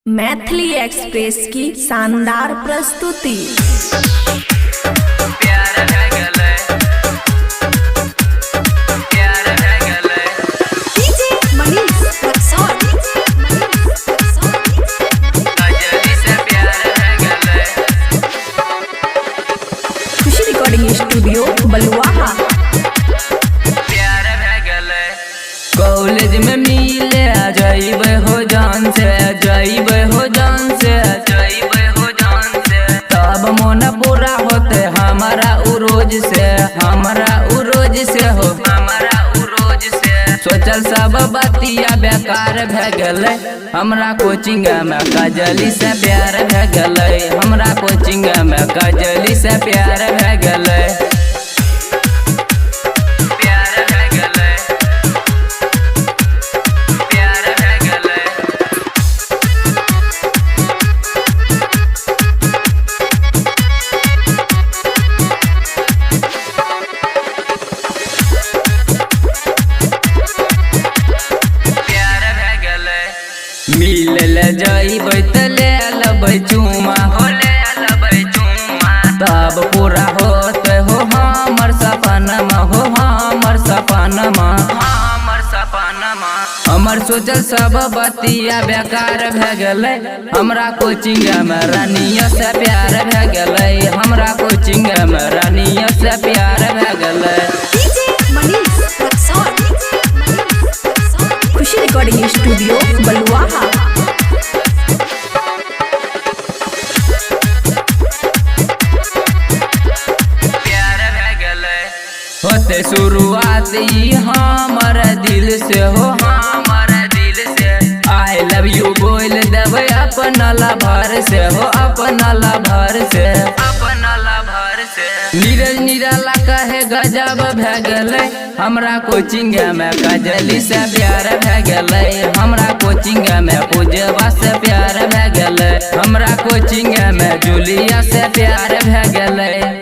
Maithili express की शानदार प्रस्तुति। खुशी रिकॉर्डिंग स्टूडियो बलुआहा। कॉलेज में मिले जाइब हो जान से, जाइब हो जान से, जाइब हो जान से, तब मन पूरा होते हमारा उरोज से, हमारा उरोज से हो, हमारा उरोज से। सोचल सब बतिया बेकार भे गले, हमरा कोचिंग में कजली से प्यार भे गले, हमरा कोचिंग में कजली से प्यार भे गले। मिल जाइबै त ले लबै चुमा, हो ले लबै चुमा, तब पूरा होते हो हमर सपनमा, हो हमर सपनमा, हमर सपनमा। हमर सोचल सब बतिया बेकार भे गले, हमरा कोचिंग में रानिया से प्यार भे गले, हमरा कोचिंग में रानिया से प्यार भे गले। खुशी रिकॉर्डिंग स्टूडियो बलुआहा। होते शुरुआत ही हमर दिल से, हो हमर दिल से, आई लव यू बोल देवे अपना लभर से, हो अपना लभर से, अपना लभर से। नीरज निराला कहे गजब भे गले, हमरा कोचिंग में कजली से प्यार भे गले, हमरा कोचिंग में पूजवा से प्यार भे गले, हमरा कोचिंग में जूलिया से प्यार भे गले।